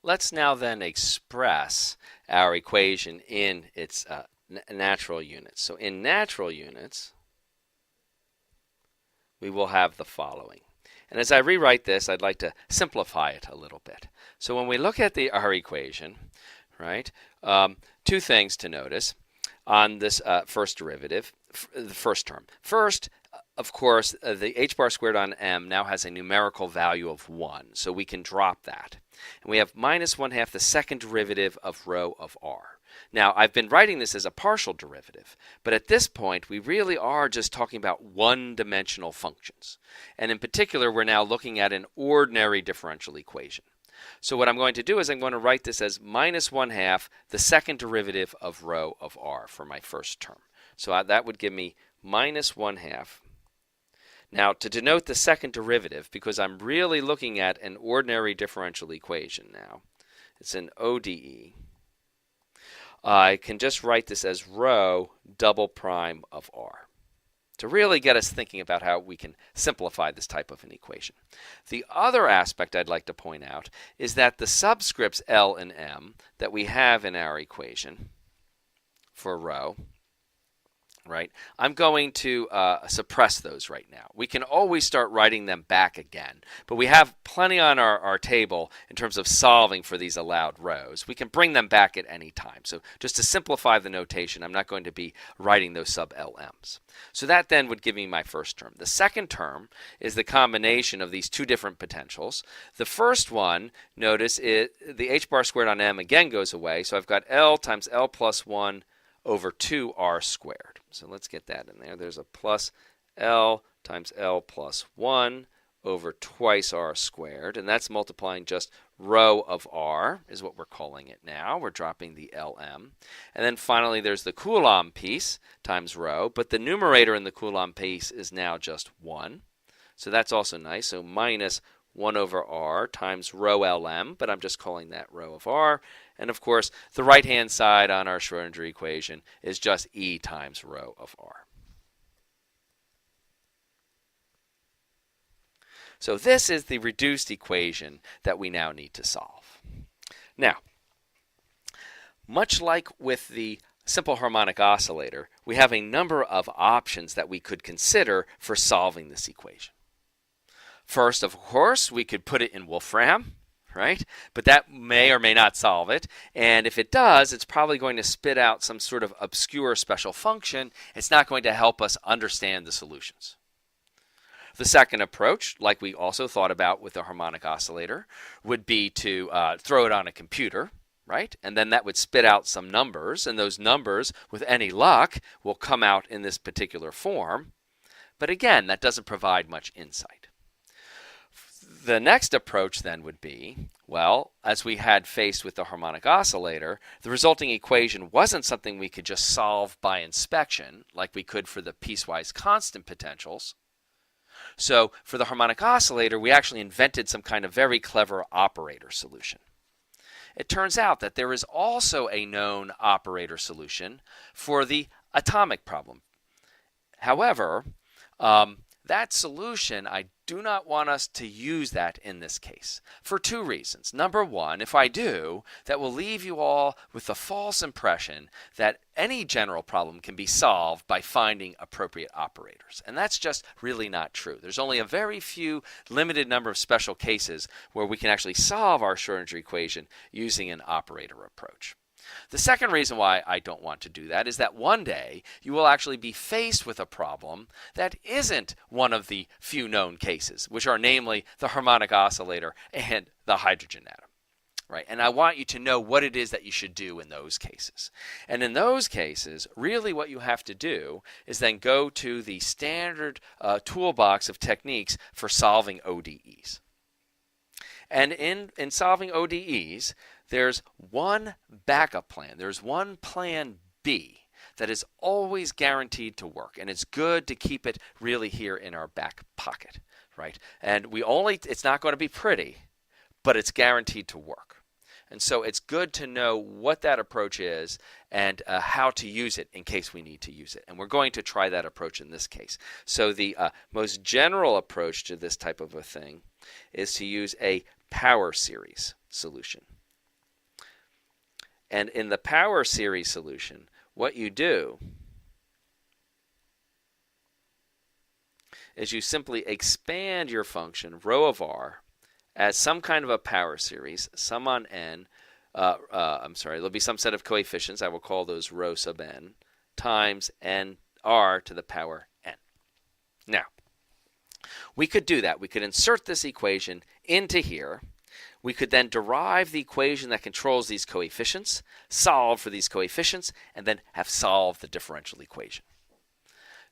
let's now then express our equation in its natural units. So in natural units, we will have the following. And as I rewrite this, I'd like to simplify it a little bit. So when we look at our equation, right, two things to notice on this first derivative, the first term. First, of course, the h bar squared on m now has a numerical value of 1, so we can drop that. And we have minus 1/2 the second derivative of rho of r. Now, I've been writing this as a partial derivative, but at this point, we really are just talking about one-dimensional functions. And in particular, we're now looking at an ordinary differential equation. So what I'm going to do is I'm going to write this as minus 1/2 the second derivative of rho of r for my first term. So that would give me minus 1/2. Now, to denote the second derivative, because I'm really looking at an ordinary differential equation now, it's an ODE, I can just write this as rho double prime of r to really get us thinking about how we can simplify this type of an equation. The other aspect I'd like to point out is that the subscripts L and M that we have in our equation for rho, right, I'm going to suppress those right now. We can always start writing them back again, but we have plenty on our table in terms of solving for these allowed rows. We can bring them back at any time. So just to simplify the notation, I'm not going to be writing those sub-LMs. So that then would give me my first term. The second term is the combination of these two different potentials. The first one, notice, the h bar squared on m again goes away, so I've got L times L plus 1 over 2r squared. So let's get that in there. There's a plus L times L plus 1 over twice r squared, and that's multiplying just rho of r is what we're calling it now. We're dropping the LM. And then finally there's the Coulomb piece times rho, but the numerator in the Coulomb piece is now just 1. So that's also nice. So minus 1 over r times rho LM, but I'm just calling that rho of r. And of course, the right-hand side on our Schrodinger equation is just E times rho of r. So this is the reduced equation that we now need to solve. Now, much like with the simple harmonic oscillator, we have a number of options that we could consider for solving this equation. First, of course, we could put it in Wolfram, right? But that may or may not solve it. And if it does, it's probably going to spit out some sort of obscure special function. It's not going to help us understand the solutions. The second approach, like we also thought about with the harmonic oscillator, would be to throw it on a computer, right? And then that would spit out some numbers, and those numbers, with any luck, will come out in this particular form. But again, that doesn't provide much insight. The next approach then would be, well, as we had faced with the harmonic oscillator, the resulting equation wasn't something we could just solve by inspection like we could for the piecewise constant potentials. So for the harmonic oscillator, we actually invented some kind of very clever operator solution. It turns out that there is also a known operator solution for the atomic problem. However, that solution, I do not want us to use that in this case for two reasons. Number one, if I do, that will leave you all with the false impression that any general problem can be solved by finding appropriate operators. And that's just really not true. There's only a very few limited number of special cases where we can actually solve our Schrodinger equation using an operator approach. The second reason why I don't want to do that is that one day you will actually be faced with a problem that isn't one of the few known cases, which are namely the harmonic oscillator and the hydrogen atom. Right? And I want you to know what it is that you should do in those cases. And in those cases, really what you have to do is then go to the standard toolbox of techniques for solving ODEs. And in solving ODEs, there's one backup plan. There's one plan B that is always guaranteed to work. And it's good to keep it really here in our back pocket, right? And it's not going to be pretty, but it's guaranteed to work. And so it's good to know what that approach is and how to use it in case we need to use it. And we're going to try that approach in this case. So the most general approach to this type of a thing is to use a power series solution. And in the power series solution, what you do is you simply expand your function, rho of r, as some kind of a power series, sum on n, there'll be some set of coefficients, I will call those rho sub n, times n r to the power n. Now, we could do that. We could insert this equation into here. We could then derive the equation that controls these coefficients, solve for these coefficients, and then have solved the differential equation.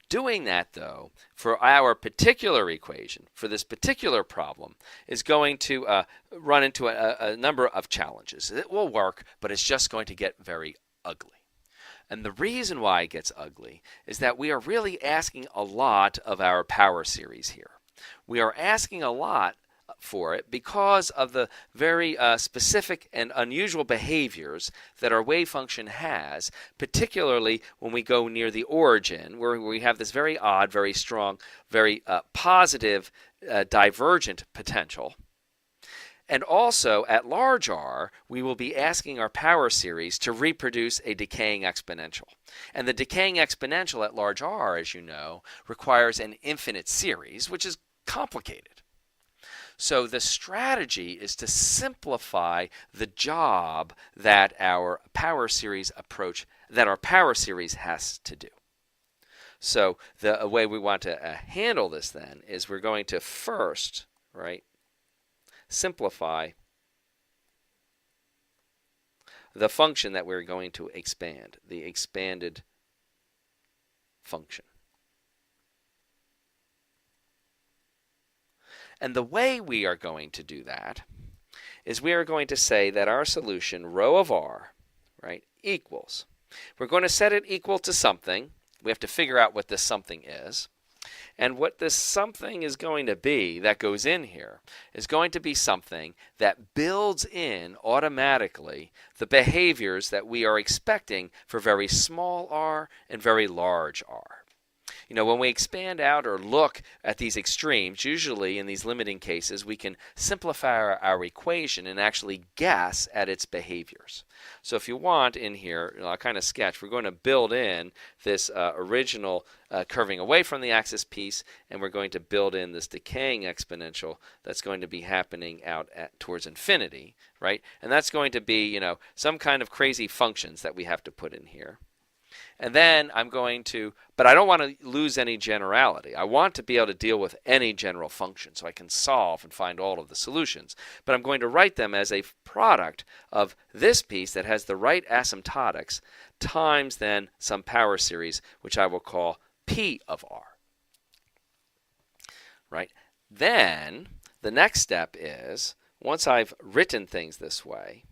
Doing that, though, for our particular equation, for this particular problem, is going to run into a number of challenges. It will work, but it's just going to get very ugly. And the reason why it gets ugly is that we are really asking a lot of our power series here. We are asking a lot for it because of the very specific and unusual behaviors that our wave function has, particularly when we go near the origin, where we have this very odd, very strong, very positive divergent potential. And also, at large r, we will be asking our power series to reproduce a decaying exponential. And the decaying exponential at large r, as you know, requires an infinite series, which is complicated. So the strategy is to simplify the job that our power series has to do. So the way we want to handle this then is we're going to first, simplify the function that we're going to expand, the expanded function. And the way we are going to do that is we are going to say that our solution, rho of r, equals. We're going to set it equal to something. We have to figure out what this something is. And what this something is going to be that goes in here is going to be something that builds in automatically the behaviors that we are expecting for very small r and very large r. You know, when we expand out or look at these extremes, usually in these limiting cases, we can simplify our equation and actually guess at its behaviors. So if you want in here, I'll kind of sketch, we're going to build in this original curving away from the axis piece, and we're going to build in this decaying exponential that's going to be happening out towards infinity, right? And that's going to be, some kind of crazy functions that we have to put in here. And then I'm going to, but I don't want to lose any generality. I want to be able to deal with any general function so I can solve and find all of the solutions. But I'm going to write them as a product of this piece that has the right asymptotics times then some power series, which I will call P of r. Right? Then the next step is, once I've written things this way,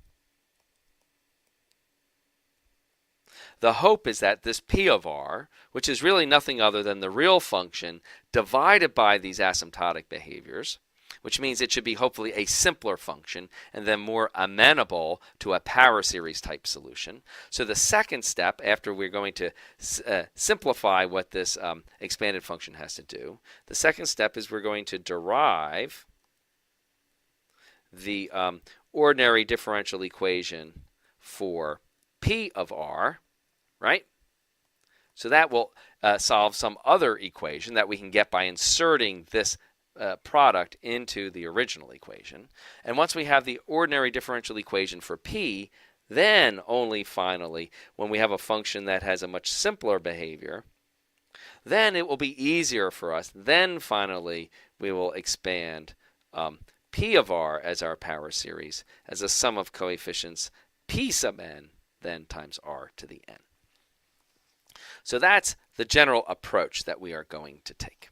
the hope is that this P of r, which is really nothing other than the real function divided by these asymptotic behaviors, which means it should be hopefully a simpler function and then more amenable to a power series type solution. So the second step, after we're going to simplify what this expanded function has to do, the second step is we're going to derive the ordinary differential equation for P of r, right? So that will solve some other equation that we can get by inserting this product into the original equation. And once we have the ordinary differential equation for P, then only finally, when we have a function that has a much simpler behavior, then it will be easier for us. Then finally, we will expand P of r as our power series as a sum of coefficients P sub n then times r to the n. So that's the general approach that we are going to take.